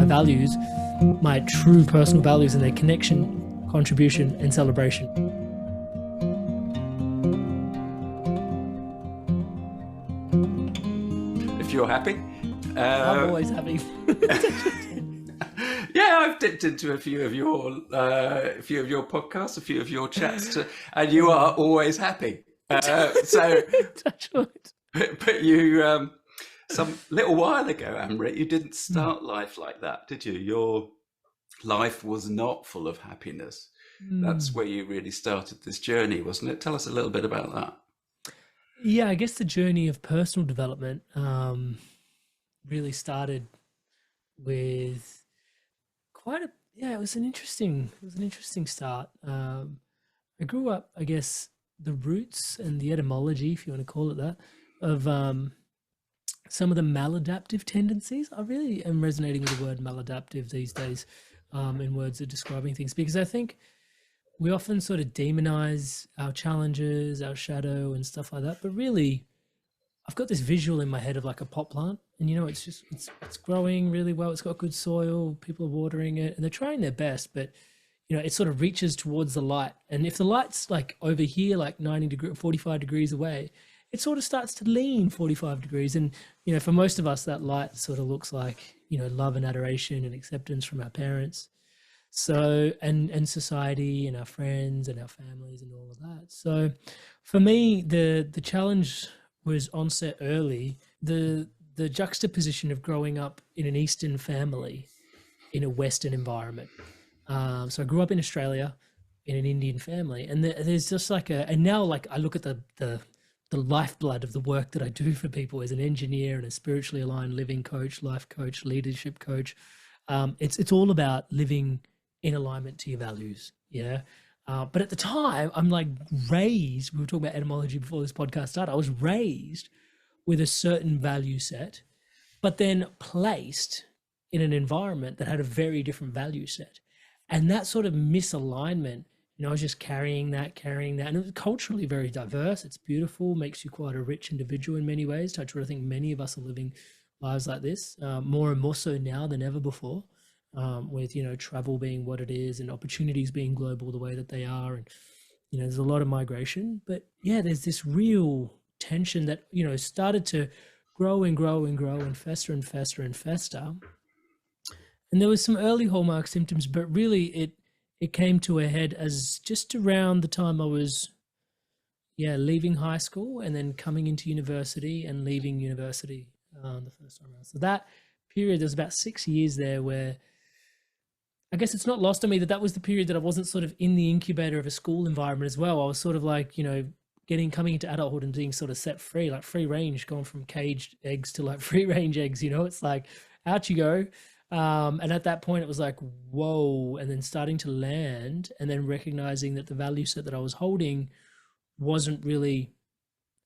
values, my true personal values, and their connection, contribution, and celebration. If you're happy. I'm always happy. Yeah, I've dipped into a few of your podcasts, a few of your chats, and you are always happy. So, Touch wood. but you, some little while ago, Amrit, you didn't start life like that, did you? Your life was not full of happiness. That's where you really started this journey, wasn't it? Tell us a little bit about that. Yeah, I guess the journey of personal development really started with it was an interesting start. I grew up, I guess, the roots and the etymology, if you want to call it that, of some of the maladaptive tendencies. I really am resonating with the word maladaptive these days in words of describing things, because I think we often sort of demonize our challenges, our shadow and stuff like that. But really, I've got this visual in my head of like a pot plant, and it's growing really well. It's got good soil, people are watering it, and they're trying their best, but it sort of reaches towards the light. And if the light's like over here, like 45 degrees away, it sort of starts to lean 45 degrees. And, for most of us, that light sort of looks like, love and adoration and acceptance from our parents. So, and society and our friends and our families and all of that. So for me, the challenge was onset early. The juxtaposition of growing up in an Eastern family in a Western environment. So I grew up in Australia in an Indian family, and there's just like and now like I look at the lifeblood of the work that I do for people as an engineer and a spiritually aligned living coach, life coach, leadership coach. It's all about living in alignment to your values. Yeah. But at the time, I'm like raised, we were talking about etymology before this podcast started, I was raised with a certain value set, but then placed in an environment that had a very different value set. And that sort of misalignment, I was just carrying that. And it was culturally very diverse. It's beautiful, makes you quite a rich individual in many ways. I think many of us are living lives like this, more and more so now than ever before. With travel being what it is and opportunities being global the way that they are, and there's a lot of migration, but there's this real tension that started to grow and grow and grow and fester and fester and fester. And there was some early hallmark symptoms, but really it came to a head as just around the time I was leaving high school and then coming into university and leaving university the first time around. So that period, there's about 6 years there where I guess it's not lost on me that was the period that I wasn't sort of in the incubator of a school environment as well. I was sort of like, coming into adulthood and being sort of set free, like free range, going from caged eggs to like free range eggs, it's like out you go. And at that point it was like, whoa, and then starting to land and then recognizing that the value set that I was holding wasn't really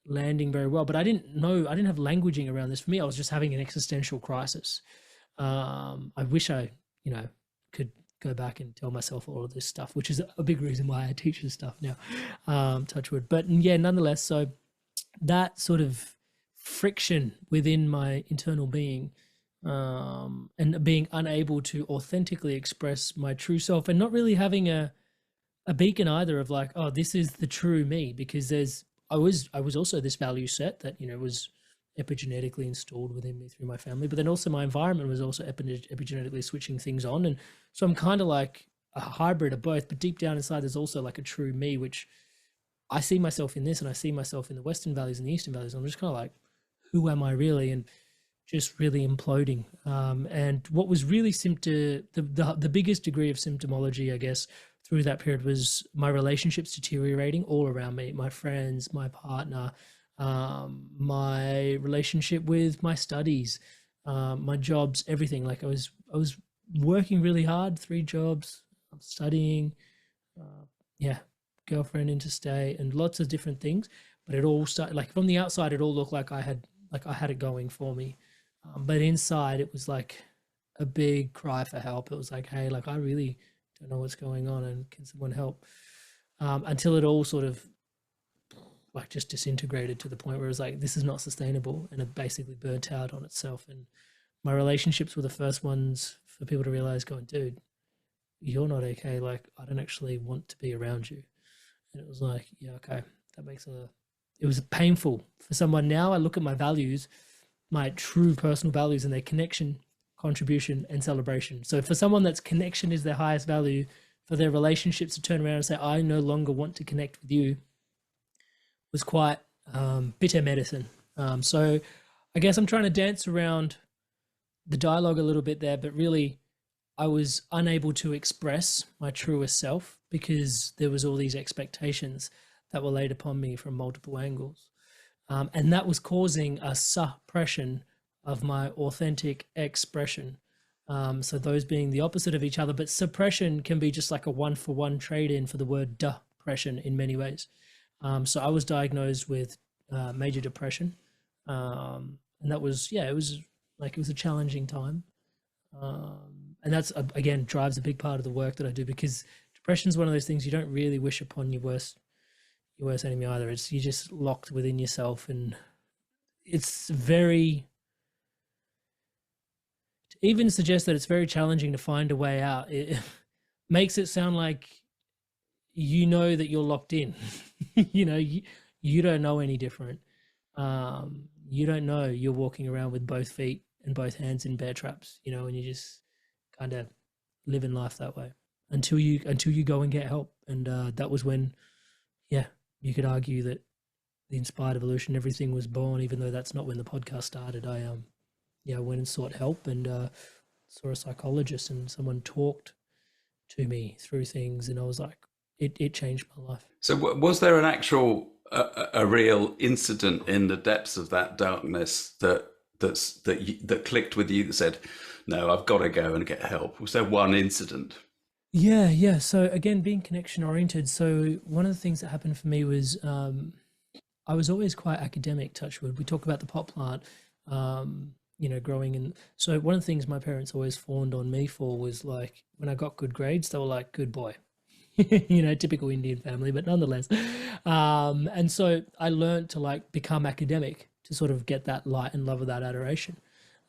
landing very well. But I didn't have languaging around this. For me, I was just having an existential crisis. I wish I, could go back and tell myself all of this stuff, which is a big reason why I teach this stuff now, touch wood. But nonetheless, so that sort of friction within my internal being, and being unable to authentically express my true self, and not really having a beacon either of like, oh, this is the true me, because I was also this value set that, was epigenetically installed within me through my family, but then also my environment was also epigenetically switching things on. And so I'm kind of like a hybrid of both, but deep down inside there's also like a true me, which I see myself in this, and I see myself in the Western values and the Eastern values. I'm just kind of like, who am I really? And just really imploding. And what was really the biggest degree of symptomology, I guess, through that period was my relationships deteriorating all around me, my friends, my partner, my relationship with my studies, my jobs, everything. Like I was working really hard, 3 jobs, studying, girlfriend interstate and lots of different things. But it all started, like from the outside, it all looked like I had it going for me. But inside it was like a big cry for help. It was like, hey, like I really don't know what's going on, and can someone help? Until it all sort of like just disintegrated to the point where it was like, this is not sustainable, and it basically burnt out on itself. And my relationships were the first ones for people to realize, going, dude, you're not okay. Like, I don't actually want to be around you. And it was like, yeah, okay, that makes a, it was painful for someone. Now I look at my values, my true personal values, and their connection, contribution, and celebration. So for someone that's connection is their highest value, for their relationships to turn around and say, I no longer want to connect with you, was quite bitter medicine. So I guess I'm trying to dance around the dialogue a little bit there, but really I was unable to express my truest self because there was all these expectations that were laid upon me from multiple angles. And that was causing a suppression of my authentic expression. So those being the opposite of each other, but suppression can be just like a one-for-one trade-in for the word depression in many ways. So I was diagnosed with major depression. And that was, yeah, it was a challenging time. And that's, again, drives a big part of the work that I do, because depression is one of those things you don't really wish upon your worst enemy either. It's, you're just locked within yourself, and it's very, to even suggest that it's very challenging to find a way out, it makes it sound like you know that you're locked in. You don't know any different. You don't know you're walking around with both feet and both hands in bear traps, and you just kind of living life that way until you go and get help. And that was when, yeah, you could argue that the inspired evolution, everything was born, even though that's not when the podcast started. I went and sought help, and saw a psychologist, and someone talked to me through things, and I was like, it changed my life. So was there an actual a real incident in the depths of that darkness that clicked with you, that said, no, I've got to go and get help? Was there one incident? Yeah. So again, being connection oriented. So one of the things that happened for me was I was always quite academic, touch wood. We talk about the pot plant, growing. And so one of the things my parents always fawned on me for was, like, when I got good grades, they were like, good boy. Typical Indian family, but nonetheless. And so I learned to, like, become academic to sort of get that light and love of that adoration,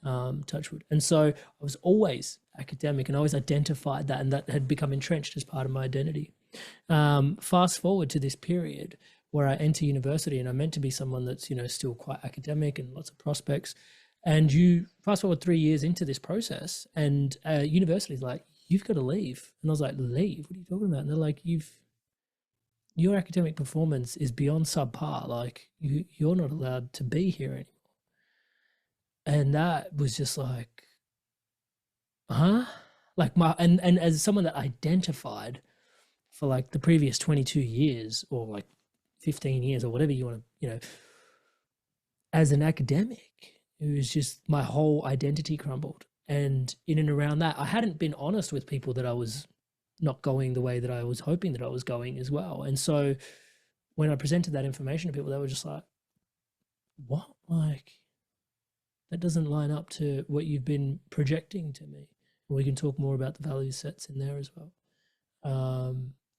touch wood. And so I was always academic, and I always identified that, and that had become entrenched as part of my identity. Fast forward to this period where I enter university, and I'm meant to be someone that's, still quite academic and lots of prospects. And you fast forward 3 years into this process, and university's like, you've got to leave. And I was like, leave? What are you talking about? And they're like, your academic performance is beyond subpar. Like, you're not allowed to be here anymore. And that was just like, huh? Like, and as someone that identified for like the previous 22 years or like 15 years or whatever you want to, as an academic, it was just my whole identity crumbled. And in and around that, I hadn't been honest with people that I was not going the way that I was hoping that I was going as well. And so when I presented that information to people, they were just like, what? Like, that doesn't line up to what you've been projecting to me. And we can talk more about the value sets in there as well. I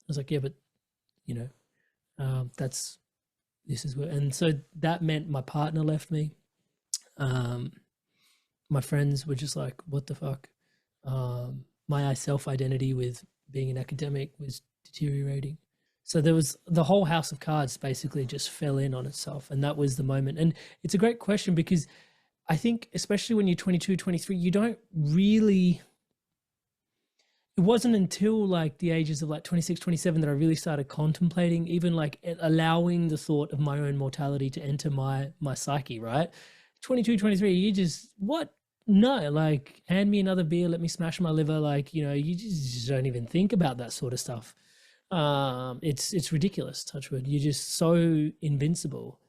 was like, yeah, but this is where, and so that meant my partner left me. My friends were just like, what the fuck? My self-identity with being an academic was deteriorating. So there was, the whole house of cards basically just fell in on itself. And that was the moment. And it's a great question, because I think, especially when you're 22, 23, you don't really, it wasn't until like the ages of like 26, 27 that I really started contemplating, even like allowing the thought of my own mortality to enter my psyche, right? 22, 23, you just, what? No, like, hand me another beer, let me smash my liver. Like, you just don't even think about that sort of stuff. It's ridiculous, touch wood. You're just so invincible.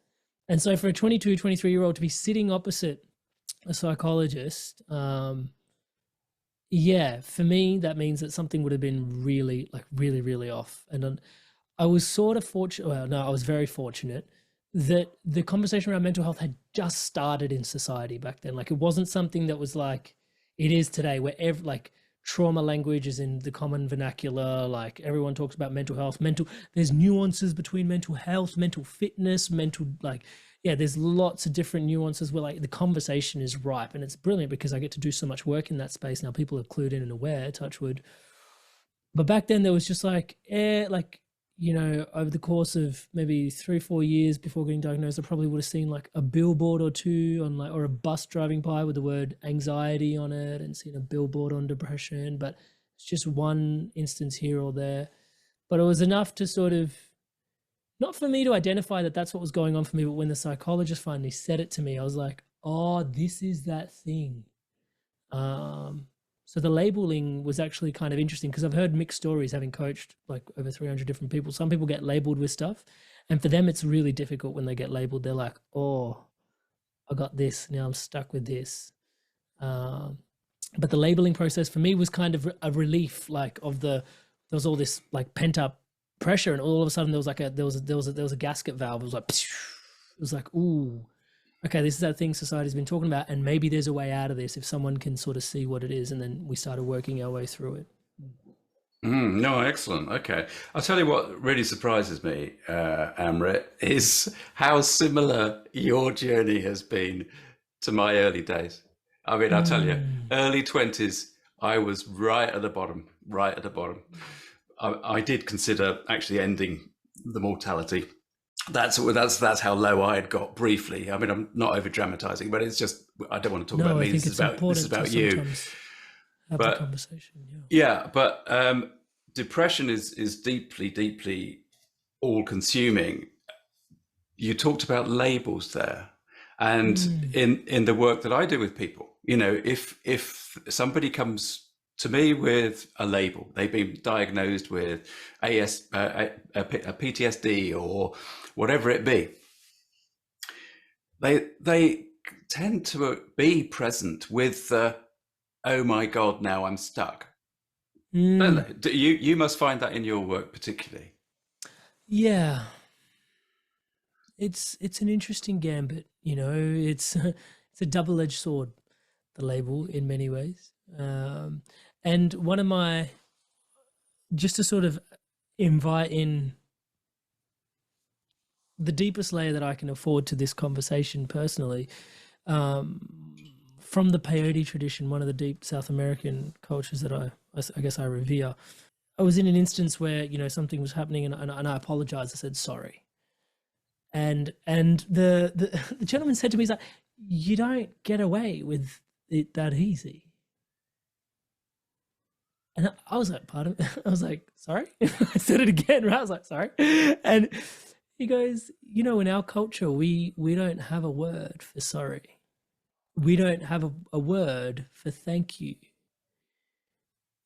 And so for a 22, 23-year-old to be sitting opposite a psychologist, yeah, for me, that means that something would have been really, like, really, really off. And I was sort of fortunate, well, no, I was very fortunate that the conversation around mental health had just started in society back then. Like, it wasn't something that was like it is today, where like trauma language is in the common vernacular. Like, everyone talks about mental health, there's nuances between mental health, mental fitness, mental, like, yeah, there's lots of different nuances where like the conversation is ripe, and it's brilliant because I get to do so much work in that space now. People are clued in and aware, touch wood. But back then there was just like, like, you know, over the course of maybe 3 or 4 years before getting diagnosed, I probably would have seen like a billboard or two on like, or a bus driving by with the word anxiety on it, and seen a billboard on depression. But it's just one instance here or there. But it was enough to sort of, not for me to identify that that's what was going on for me, but when the psychologist finally said it to me, I was like, oh, this is that thing. So the labeling was actually kind of interesting because I've heard mixed stories having coached like over 300 different people. Some people get labeled with stuff, and for them, it's really difficult when they get labeled. They're like, oh, I got this. Now I'm stuck with this. But the labeling process for me was kind of a relief, like there was all this like pent up pressure, and all of a sudden there was a gasket valve. It was like, ooh, okay, this is that thing society's been talking about, and maybe there's a way out of this if someone can sort of see what it is. And then we started working our way through it. No, excellent. Okay. I'll tell you what really surprises me, Amrit, is how similar your journey has been to my early days. I mean, I'll tell you, early 20s, I was right at the bottom, right at the bottom. I did consider actually ending the mortality. That's how low I had got briefly. I mean, I'm not over dramatizing, but it's just, I don't want to talk about me. This is about you. Have the conversation. Yeah, but depression is deeply, deeply all-consuming. You talked about labels there, and in the work that I do with people, you know, if somebody comes to me with a label, they've been diagnosed with a PTSD or whatever it be, they tend to be present with the, oh my God, now I'm stuck. You must find that in your work particularly. Yeah. It's an interesting gambit, you know, it's a double-edged sword, the label, in many ways. And one of my, just to sort of invite in the deepest layer that I can afford to this conversation personally, from the peyote tradition, one of the deep South American cultures that I guess I revere, I was in an instance where, you know, something was happening, and I apologized. I said sorry. And the gentleman said to me, he's like, you don't get away with it that easy. And I was like, pardon? I was like, sorry? I said it again, right? I was like, sorry. And he goes, you know, in our culture, we don't have a word for sorry. We don't have a word for thank you.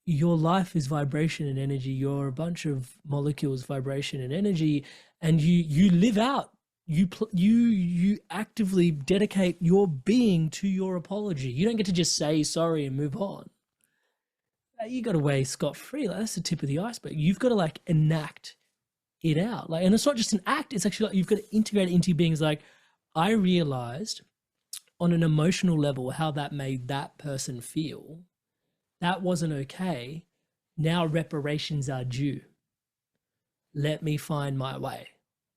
Your life is vibration and energy. You're a bunch of molecules, vibration and energy, and you live out. You actively dedicate your being to your apology. You don't get to just say sorry and move on. You got to weigh scot-free. Like, that's the tip of the iceberg. You've got to like enact it out. Like, and it's not just an act. It's actually like you've got to integrate it into your being. It's like, I realized on an emotional level how that made that person feel. That wasn't okay. Now reparations are due. Let me find my way.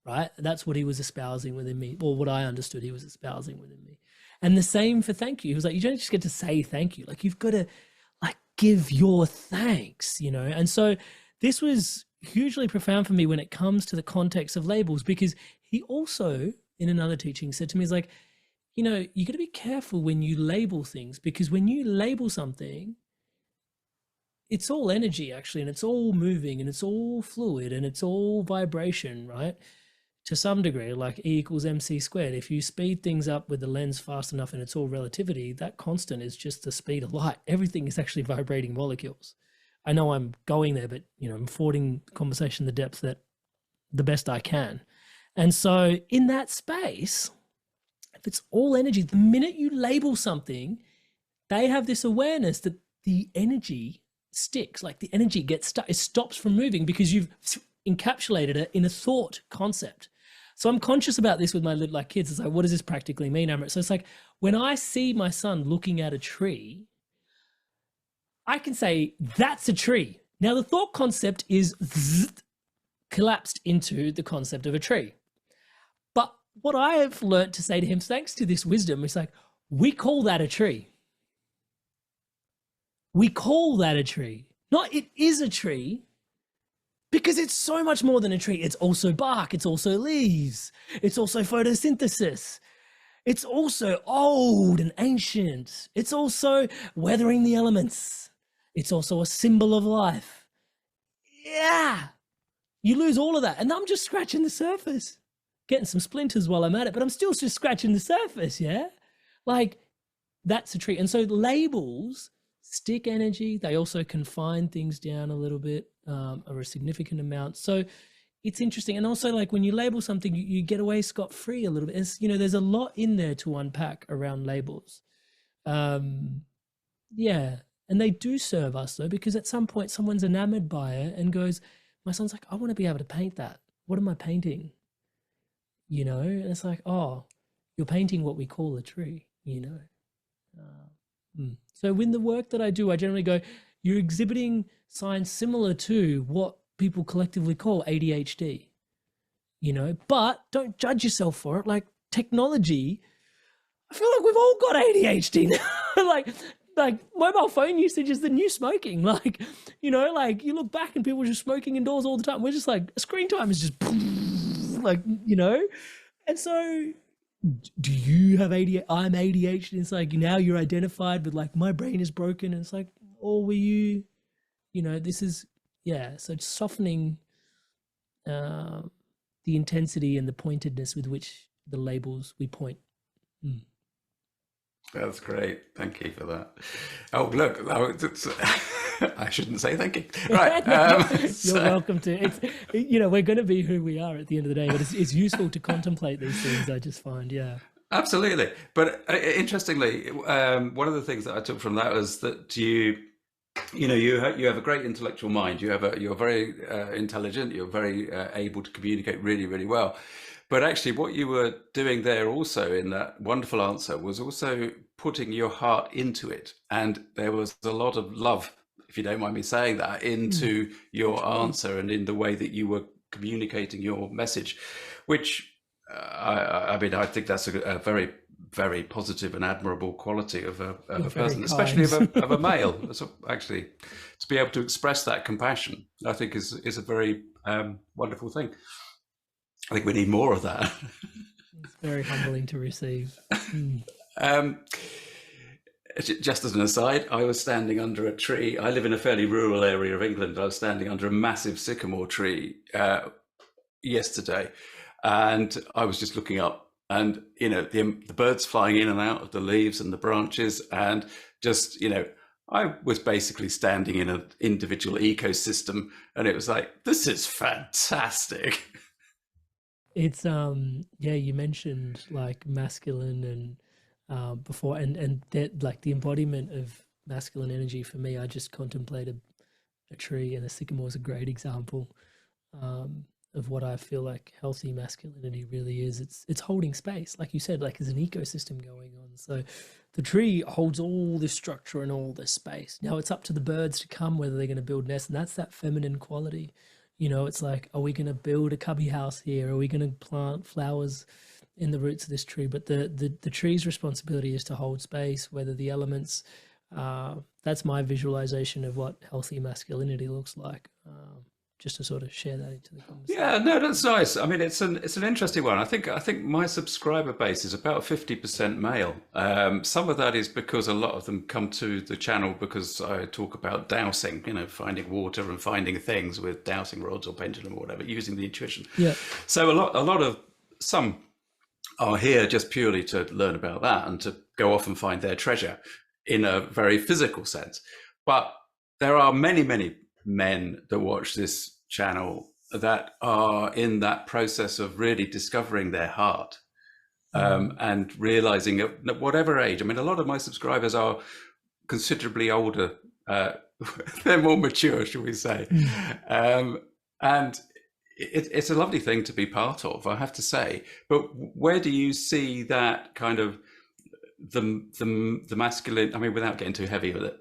Right? That's what he was espousing within me, or what I understood he was espousing within me. And the same for thank you. He was like, you don't just get to say thank you. Like, you've got to like give your thanks, you know? And so this was hugely profound for me when it comes to the context of labels, because he also, in another teaching, said to me, he's like, you know, you got to be careful when you label things, because when you label something, it's all energy actually, and it's all moving, and it's all fluid, and it's all vibration, right? To some degree, like E equals MC squared. If you speed things up with the lens fast enough and it's all relativity, that constant is just the speed of light. Everything is actually vibrating molecules. I know I'm going there, but you know, I'm affording the conversation the depth that the best I can. And so in that space, if it's all energy, the minute you label something, they have this awareness that the energy sticks, like the energy gets stuck. It stops from moving because you've encapsulated it in a thought concept. So I'm conscious about this with my little like kids. It's like, what does this practically mean, Amrit? So it's like when I see my son looking at a tree, I can say, that's a tree. Now the thought concept is collapsed into the concept of a tree. But what I have learnt to say to him, thanks to this wisdom, is like, we call that a tree. We call that a tree. Not it is a tree, because it's so much more than a tree. It's also bark, it's also leaves, it's also photosynthesis. It's also old and ancient. It's also weathering the elements. It's also a symbol of life. Yeah. You lose all of that. And I'm just scratching the surface, getting some splinters while I'm at it, but I'm still just scratching the surface. Yeah. Like, that's a tree. And so labels stick energy. They also confine things down a little bit, or a significant amount. So it's interesting. And also, like, when you label something, you get away scot-free a little bit. It's, there's a lot in there to unpack around labels. Yeah. And they do serve us, though, because at some point someone's enamored by it and goes, my son's like, I want to be able to paint that. What am I painting? And it's like, oh, you're painting what we call a tree, So in the work that I do, I generally go, you're exhibiting signs similar to what people collectively call ADHD, but don't judge yourself for it. Like, technology, I feel like we've all got ADHD now. like mobile phone usage is the new smoking. Like, like, you look back and people are just smoking indoors all the time. We're just like, screen time is just like, and so do you have ADHD? I'm ADHD. It's like, now you're identified with, like, my brain is broken. And it's like, or were you, this is, yeah. So softening the intensity and the pointedness with which the labels we point. That's great. Thank you for that. Oh, look, I shouldn't say thank you. Right. You're welcome to. It's, we're going to be who we are at the end of the day, but it's useful to contemplate these things, I just find. Yeah. Absolutely. But interestingly, one of the things that I took from that was that you have a great intellectual mind. You're very intelligent. You're very able to communicate really, really well. But actually, what you were doing there also in that wonderful answer was also putting your heart into it. And there was a lot of love, if you don't mind me saying that, into your answer and in the way that you were communicating your message, which I mean, I think that's a very, very positive and admirable quality of a person, especially of a male. So actually, to be able to express that compassion, I think is a very wonderful thing. I think we need more of that. It's very humbling to receive. Just as an aside, I was standing under a tree. I live in a fairly rural area of England. I was standing under a massive sycamore tree yesterday, and I was just looking up, and the birds flying in and out of the leaves and the branches, and just I was basically standing in an individual ecosystem, and it was like, this is fantastic. It's yeah, you mentioned, like, masculine and before, and that, like, the embodiment of masculine energy for me, I just contemplated a tree, and a sycamore is a great example of what I feel like healthy masculinity really is. It's holding space, like you said, like, there's an ecosystem going on. So the tree holds all this structure and all this space. Now it's up to the birds to come, whether they're going to build nests, and that's that feminine quality. It's like, are we going to build a cubby house here? Are we going to plant flowers in the roots of this tree? But the tree's responsibility is to hold space, whether the elements, that's my visualization of what healthy masculinity looks like. Just to sort of share that into the conversation. Yeah, no, that's nice. I mean, it's an interesting one. I think my subscriber base is about 50% male. Some of that is because a lot of them come to the channel because I talk about dowsing, finding water and finding things with dowsing rods or pendulum or whatever, using the intuition. Yeah. So some are here just purely to learn about that and to go off and find their treasure in a very physical sense. But there are many, many men that watch this channel that are in that process of really discovering their heart, and realizing at whatever age. I mean, a lot of my subscribers are considerably older. They're more mature, shall we say. And it's a lovely thing to be part of, I have to say. But where do you see that kind of the masculine, I mean, without getting too heavy with it,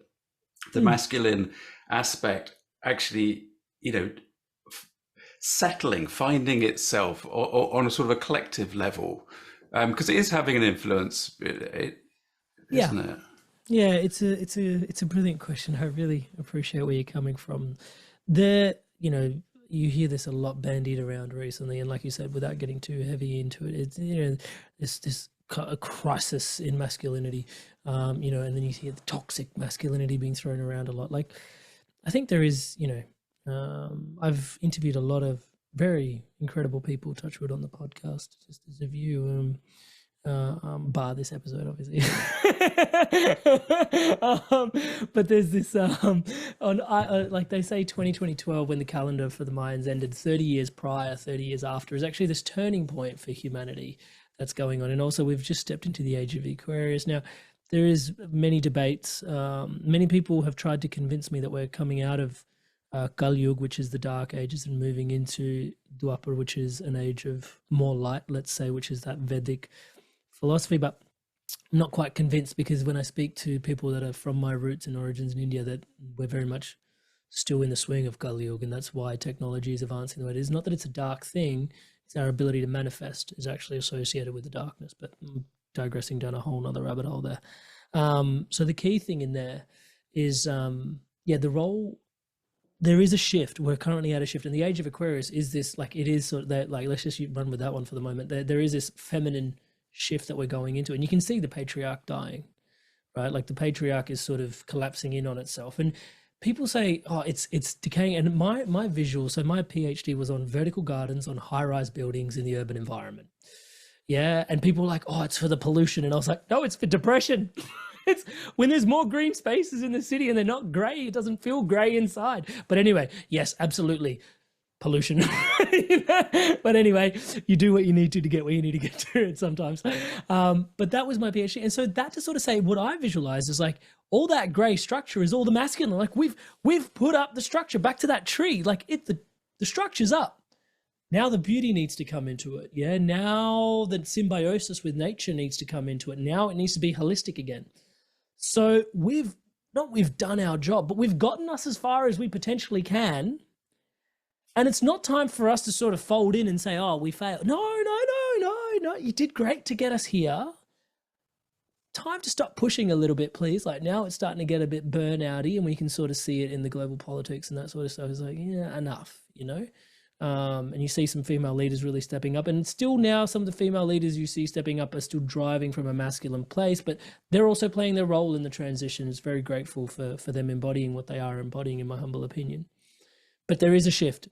the masculine aspect actually, settling, finding itself or on a sort of a collective level, because it is having an influence, Yeah. isn't it? Yeah, it's a brilliant question. I really appreciate where you're coming from. The, you hear this a lot bandied around recently, and like you said, without getting too heavy into it, it's, this a crisis in masculinity, and then you hear the toxic masculinity being thrown around a lot. Like, I think there is, I've interviewed a lot of very incredible people, touch wood, on the podcast, just as a view. Bar this episode, obviously. But there's this like they say 2012, when the calendar for the Mayans ended, 30 years prior, 30 years after, is actually this turning point for humanity that's going on. And also, we've just stepped into the age of Aquarius. Now, there is many debates. Many people have tried to convince me that we're coming out of Kal Yuga, which is the dark ages, and moving into Dwapar, which is an age of more light, let's say, which is that Vedic philosophy. But I'm not quite convinced, because when I speak to people that are from my roots and origins in India, that we're very much still in the swing of Kal Yuga, and that's why technology is advancing the way it is. Not that it's a dark thing, it's our ability to manifest is actually associated with the darkness, but I'm digressing down a whole nother rabbit hole there. So the key thing in there is, the role, there is a shift. We're currently at a shift, and the age of Aquarius is this, like, it is sort of that, like, let's just run with that one for the moment. There is this feminine shift that we're going into, and you can see the patriarch dying, right? Like, the patriarch is sort of collapsing in on itself, and people say, oh, it's decaying. And my visual, so my PhD was on vertical gardens on high-rise buildings in the urban environment. Yeah, and people were like, oh, it's for the pollution, and I was like, no, it's for depression. It's when there's more green spaces in the city and they're not gray, it doesn't feel gray inside. But anyway, yes, absolutely, pollution. But anyway, you do what you need to get where you need to get to it sometimes. But that was my PhD. And so that, to sort of say, what I visualize is like, all that gray structure is all the masculine. Like, we've put up the structure back to that tree. Like, the structure's up. Now the beauty needs to come into it. Yeah. Now the symbiosis with nature needs to come into it. Now it needs to be holistic again. So we've done our job, but we've gotten us as far as we potentially can. And it's not time for us to sort of fold in and say, oh, we failed. No. You did great to get us here. Time to stop pushing a little bit, please. Like, now it's starting to get a bit burnouty, and we can sort of see it in the global politics and that sort of stuff. It's like, yeah, enough, and you see some female leaders really stepping up, and still now some of the female leaders you see stepping up are still driving from a masculine place, but they're also playing their role in the transition. It's very grateful for them embodying what they are embodying, in my humble opinion. But there is a shift,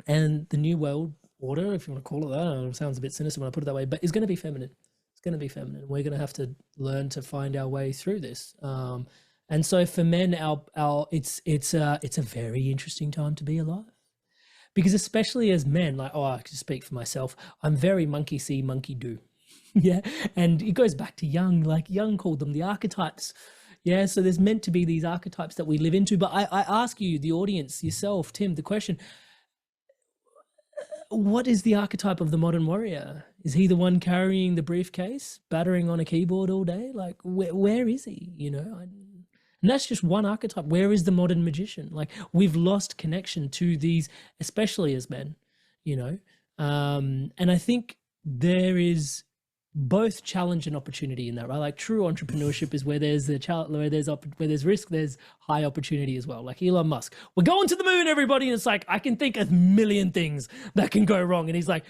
and the new world order, if you want to call it that, it sounds a bit sinister when I put it that way, but it's going to be feminine. It's going to be feminine. We're going to have to learn to find our way through this. And so for men, it's a very interesting time to be alive. Because especially as men, like, I can speak for myself, I'm very monkey see, monkey do. Yeah. And it goes back to Jung, like Jung called them the archetypes. Yeah. So there's meant to be these archetypes that we live into. But I ask you, the audience, yourself, Tim, the question, what is the archetype of the modern warrior? Is he the one carrying the briefcase, battering on a keyboard all day? Like, where is he? And that's just one archetype. Where is the modern magician? Like, we've lost connection to these, especially as men, and I think there is both challenge and opportunity in that, right? Like, true entrepreneurship is where there's a challenge, where there's risk, there's high opportunity as well. Like Elon Musk, we're going to the moon, everybody. And it's like, I can think of a million things that can go wrong. And he's like,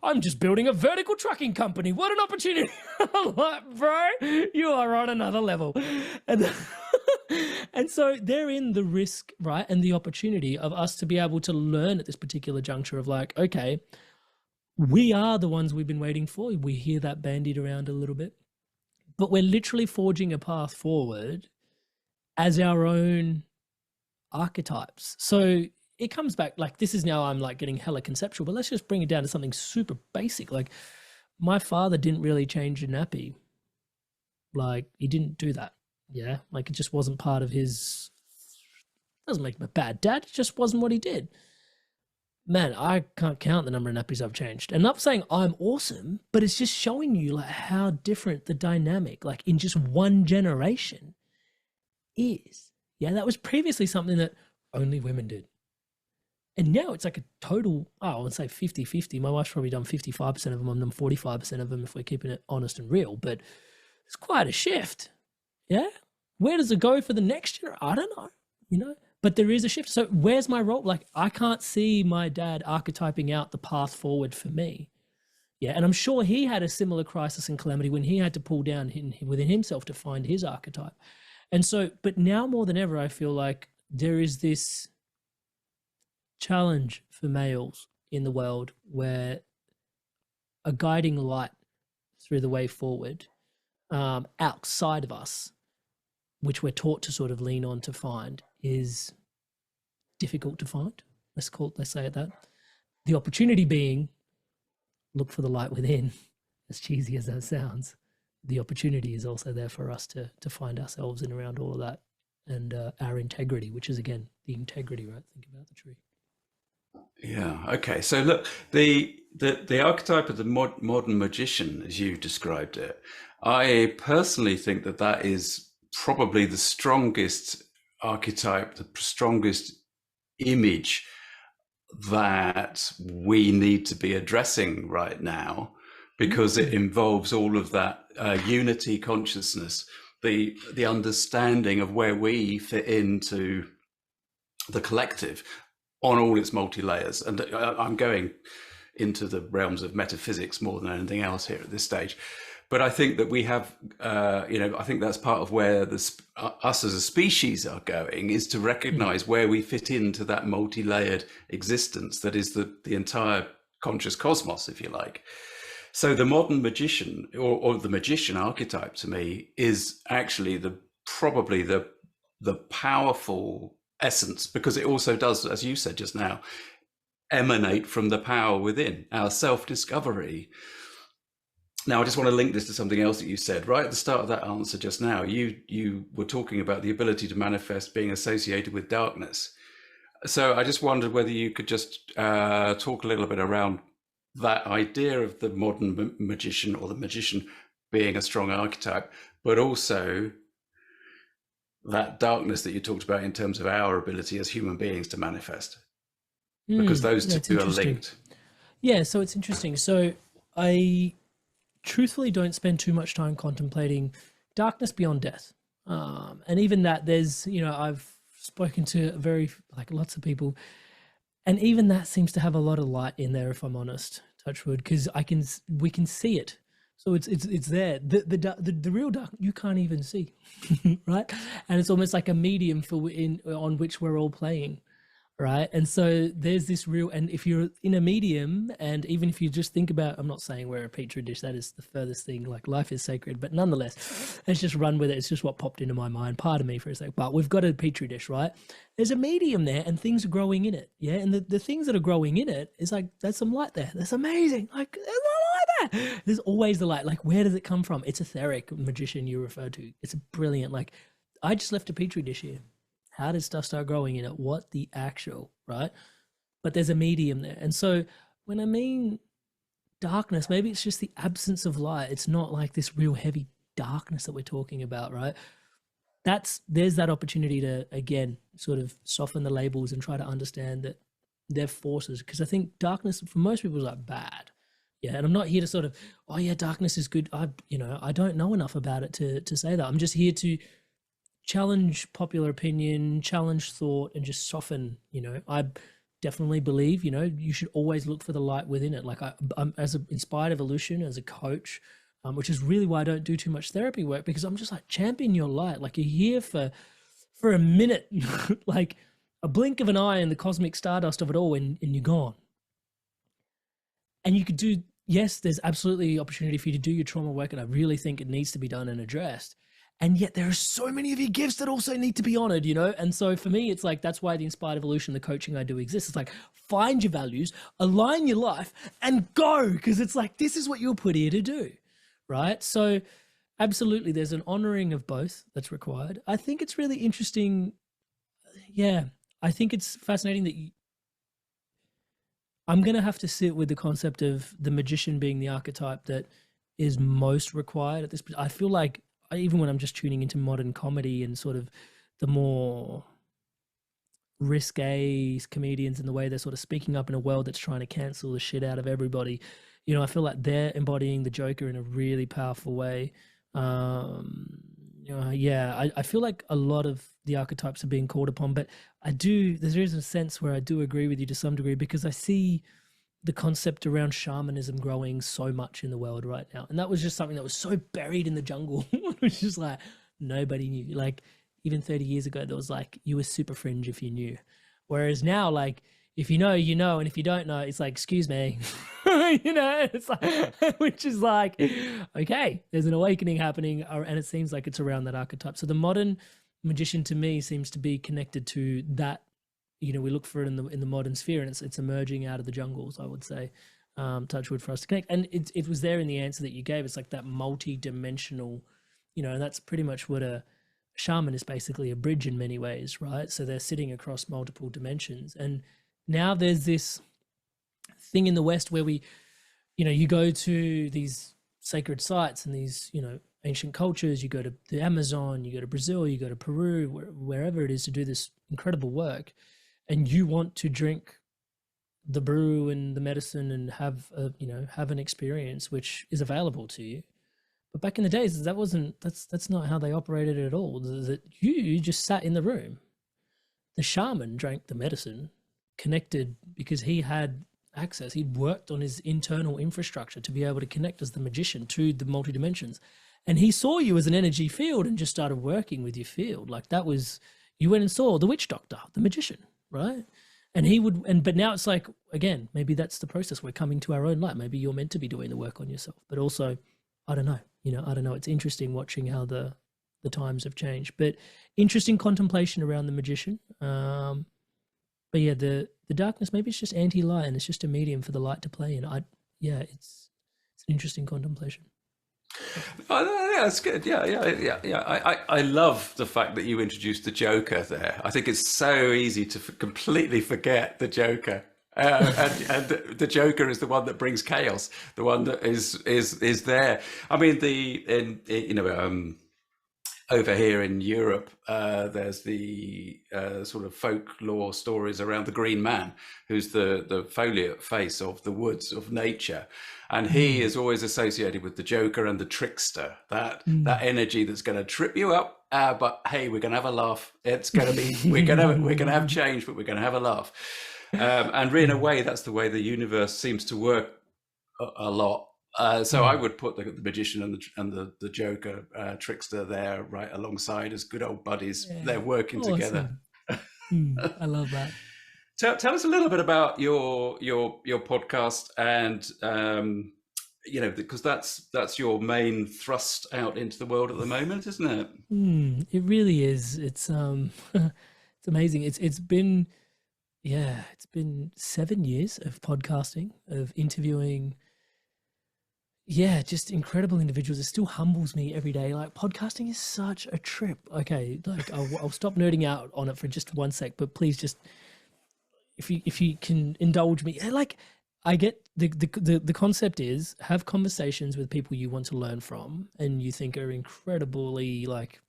I'm just building a vertical trucking company. What an opportunity. I'm like, bro, you are on another level. And so therein the risk, right, and the opportunity of us to be able to learn at this particular juncture of like, okay, we are the ones we've been waiting for. We hear that bandied around a little bit, but we're literally forging a path forward as our own archetypes. So it comes back, like, this is now, I'm like getting hella conceptual, but let's just bring it down to something super basic. Like, my father didn't really change a nappy. Like, he didn't do that. Yeah. Like, it just wasn't part of his, doesn't make him a bad dad. It just wasn't what he did. Man, I can't count the number of nappies I've changed. And I'm not saying I'm awesome, but it's just showing you like how different the dynamic, like in just one generation, is. Yeah, that was previously something that only women did. And now it's like a total, I would say 50-50. My wife's probably done 55% of them. I'm done 45% of them if we're keeping it honest and real. But it's quite a shift. Yeah. Where does it go for the next year? I don't know, but there is a shift. So where's my role? Like, I can't see my dad archetyping out the path forward for me. Yeah. And I'm sure he had a similar crisis and calamity when he had to pull down within himself to find his archetype. And so, but now more than ever, I feel like there is this challenge for males in the world where a guiding light through the way forward, outside of us, which we're taught to sort of lean on to find, is difficult to find. Let's say it that. The opportunity being, look for the light within. As cheesy as that sounds, the opportunity is also there for us to find ourselves in around all of that, and our integrity, which is again the integrity, right? Think about the tree. Yeah. Okay. So look, the archetype of the modern magician, as you described it, I personally think that is probably the strongest archetype, the strongest image that we need to be addressing right now, because it involves all of that unity consciousness, the understanding of where we fit into the collective on all its multi-layers. And I'm going into the realms of metaphysics more than anything else here at this stage. But I think that we have, I think that's part of where us as a species are going, is to recognize where we fit into that multi-layered existence that is the entire conscious cosmos, if you like. So the modern magician, or the magician archetype, to me, is actually probably the powerful essence, because it also does, as you said just now, emanate from the power within, our self-discovery. Now, I just want to link this to something else that you said right at the start of that answer just now. You were talking about the ability to manifest being associated with darkness. So I just wondered whether you could just talk a little bit around that idea of the modern magician, or the magician being a strong archetype, but also that darkness that you talked about in terms of our ability as human beings to manifest, because those two are linked. Yeah, so it's interesting. So I truthfully don't spend too much time contemplating darkness beyond death. And even that, there's, I've spoken to lots of people, and even that seems to have a lot of light in there, if I'm honest, touch wood, because we can see it. So it's there. The real dark you can't even see, right? And it's almost like a medium on which we're all playing, right? And so there's this real, and if you're in a medium, and even if you just think about, I'm not saying we're a petri dish, that is the furthest thing, like life is sacred, but nonetheless, let's just run with it. It's just what popped into my mind, pardon me for a sec, but we've got a petri dish, right? There's a medium there and things are growing in it, yeah? And the things that are growing in it is like, there's some light there. That's amazing. Like, there's a light there. There's always the light. Like, where does it come from? It's etheric, magician you refer to. It's brilliant. Like, I just left a petri dish here. How does stuff start growing in it? What the actual, right? But there's a medium there. And so when I mean darkness, maybe it's just the absence of light. It's not like this real heavy darkness that we're talking about, right? There's that opportunity to, again, sort of soften the labels and try to understand that they're forces. Because I think darkness for most people is like bad. Yeah. And I'm not here to sort of, oh yeah, darkness is good. I don't know enough about it to say that. I'm just here to challenge popular opinion, challenge thought, and just soften. I definitely believe, you should always look for the light within it. Like I'm as an inspired evolution, as a coach, which is really why I don't do too much therapy work, because I'm just like, champion your light. Like, you're here for a minute, like a blink of an eye in the cosmic stardust of it all, and you're gone. And you could do, yes, there's absolutely opportunity for you to do your trauma work, and I really think it needs to be done and addressed. And yet there are so many of your gifts that also need to be honored, And so for me, it's like, that's why the inspired evolution, the coaching I do exists. It's like, find your values, align your life, and go. Because it's like, this is what you're put here to do, right? So absolutely, there's an honoring of both that's required. I think it's really interesting. Yeah, I think it's fascinating that I'm going to have to sit with the concept of the magician being the archetype that is most required at this. I feel like, even when I'm just tuning into modern comedy and sort of the more risque comedians in the way they're sort of speaking up in a world that's trying to cancel the shit out of everybody. You know, I feel like they're embodying the Joker in a really powerful way. Yeah, I feel like a lot of the archetypes are being called upon, but there is a sense where I do agree with you to some degree, because I see the concept around shamanism growing so much in the world right now. And that was just something that was so buried in the jungle. It was just like nobody knew. Like even 30 years ago, there was like, you were super fringe if you knew. Whereas now, like, if you know, you know, and if you don't know, it's like, excuse me, you know, it's like, which is like, okay, there's an awakening happening, and it seems like it's around that archetype. So the modern magician to me seems to be connected to that. You know, we look for it in the modern sphere, and it's emerging out of the jungles, I would say. Touch wood for us to connect, and it was there in the answer that you gave. It's like that multi-dimensional, you know, and that's pretty much what a shaman is, basically a bridge in many ways, right? So they're sitting across multiple dimensions, and now there's this thing in the West where we, you know, you go to these sacred sites and these, you know, ancient cultures. You go to the Amazon, you go to Brazil, you go to Peru, wherever it is, to do this incredible work, and you want to drink the brew and the medicine and have an experience which is available to you. But back in the days, that's not how they operated at all. That you just sat in the room. The shaman drank the medicine, connected because he had access. He'd worked on his internal infrastructure to be able to connect as the magician to the multi-dimensions. And he saw you as an energy field and just started working with your field. Like that was, you went and saw the witch doctor, the magician, right? And he would, but now it's like, again, maybe that's the process. We're coming to our own light. Maybe you're meant to be doing the work on yourself, but also, I don't know, I don't know. It's interesting watching how the times have changed, but interesting contemplation around the magician. But yeah, the darkness, maybe it's just anti-light and it's just a medium for the light to play in. It's an interesting contemplation. Oh, yeah, that's good. Yeah. I love the fact that you introduced the Joker there. I think it's so easy to completely forget the Joker. And the Joker is the one that brings chaos, the one that is there. I mean, over here in Europe, there's the sort of folklore stories around the Green Man, who's the foliate face of the woods of nature, and he is always associated with the Joker and the trickster. That energy that's going to trip you up, but hey, we're going to have a laugh. It's going to be we're going to have change, but we're going to have a laugh. And in a way, that's the way the universe seems to work a lot. So I would put the magician and the Joker, trickster there right alongside as good old buddies. Yeah. They're working together. I love that. Tell us a little bit about your podcast, and because that's your main thrust out into the world at the moment, isn't it? It really is. It's it's amazing. It's been 7 years of podcasting, of interviewing. Yeah, just incredible individuals. It still humbles me every day. Like, podcasting is such a trip. Okay, like I'll stop nerding out on it for just 1 sec, but please just, if you can indulge me. Like, I get the concept is have conversations with people you want to learn from and you think are incredibly like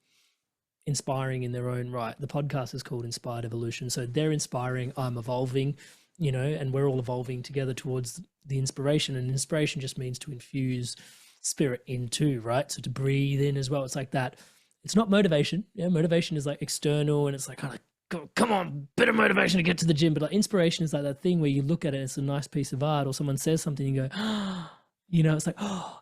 inspiring in their own right. The podcast is called Inspired Evolution, so they're inspiring. I'm evolving. And we're all evolving together towards the inspiration, and inspiration just means to infuse spirit into, right? So to breathe in as well. It's like that. It's not motivation. Yeah. Motivation is like external and it's like, kind of, come on, bit of motivation to get to the gym. But like inspiration is like that thing where you look at it, it's a nice piece of art, or someone says something and you go,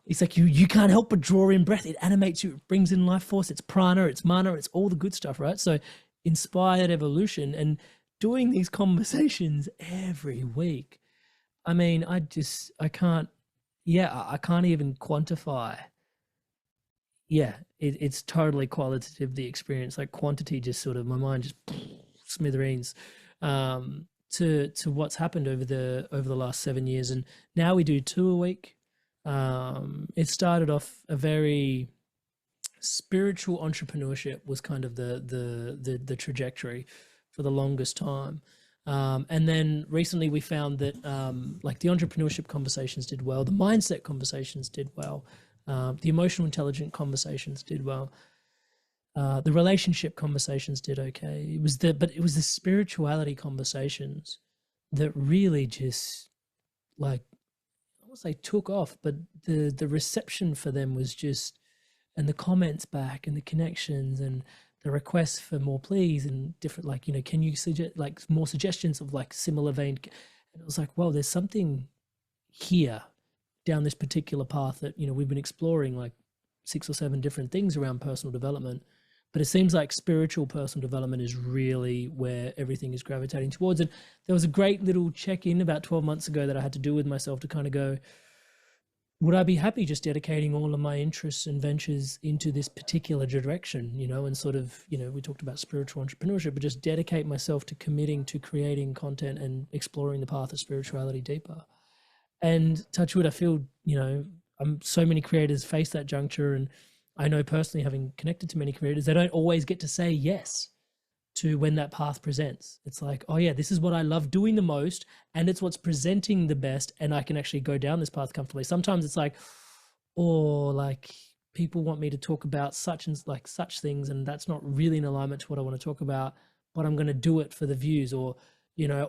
it's like, you can't help but draw in breath. It animates you. It brings in life force. It's prana, it's mana, it's all the good stuff, right? So inspired evolution, and doing these conversations every week. I mean, I can't even quantify. Yeah, it's totally qualitative, the experience. Like quantity just sort of, my mind just smithereens to what's happened over the last 7 years. And now we do 2 a week. It started off a very spiritual entrepreneurship was kind of the trajectory for the longest time. And then recently we found that like the entrepreneurship conversations did well, the mindset conversations did well, the emotional intelligence conversations did well. The relationship conversations did okay. But it was the spirituality conversations that really just, like, I won't say took off, but the reception for them was just, and the comments back and the connections and the requests for more please and different, like, can you suggest like more suggestions of like similar vein. And it was like, well, there's something here down this particular path that, we've been exploring like 6 or 7 different things around personal development. But it seems like spiritual personal development is really where everything is gravitating towards. And there was a great little check-in about 12 months ago that I had to do with myself to kind of go, would I be happy just dedicating all of my interests and ventures into this particular direction, and sort of, we talked about spiritual entrepreneurship, but just dedicate myself to committing to creating content and exploring the path of spirituality deeper. And touch wood, I feel, so many creators face that juncture, and I know personally, having connected to many creators, they don't always get to say yes to when that path presents. It's like, oh yeah, this is what I love doing the most, and it's what's presenting the best, and I can actually go down this path comfortably. Sometimes it's like, or like people want me to talk about such and like such things, and that's not really in alignment to what I want to talk about, but I'm going to do it for the views, or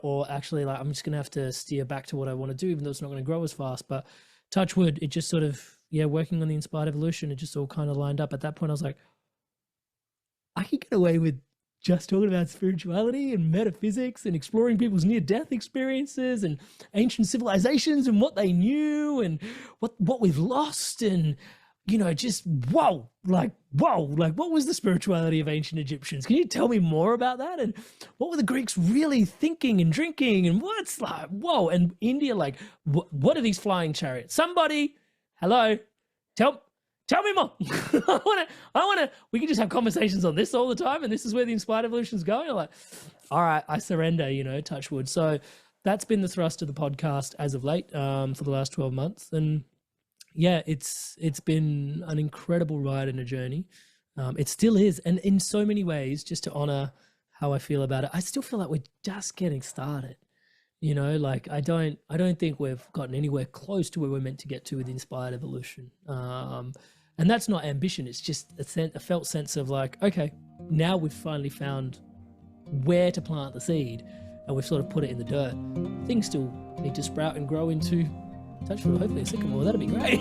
or actually like I'm just going to have to steer back to what I want to do, even though it's not going to grow as fast. But touch wood, it just sort of, working on the inspired evolution, it just all kind of lined up. At that point, I was like, I can get away with just talking about spirituality and metaphysics and exploring people's near-death experiences and ancient civilizations and what they knew and what we've lost, and just whoa, like what was the spirituality of ancient Egyptians? Can you tell me more about that? And what were the Greeks really thinking and drinking? And what's like, whoa, and India, like what are these flying chariots? Somebody, hello, tell me more. I want to, we can just have conversations on this all the time, and this is where the inspired evolution is going. I'm like, all right, I surrender, touch wood. So that's been the thrust of the podcast as of late, for the last 12 months. And yeah, it's been an incredible ride and a journey. It still is. And in so many ways, just to honor how I feel about it, I still feel like we're just getting started. Like I don't think we've gotten anywhere close to where we're meant to get to with inspired evolution. And that's not ambition. It's just a felt sense of like, okay, now we've finally found where to plant the seed, and we've sort of put it in the dirt. Things still need to sprout and grow into touch wood, hopefully a sycamore. That'd be great.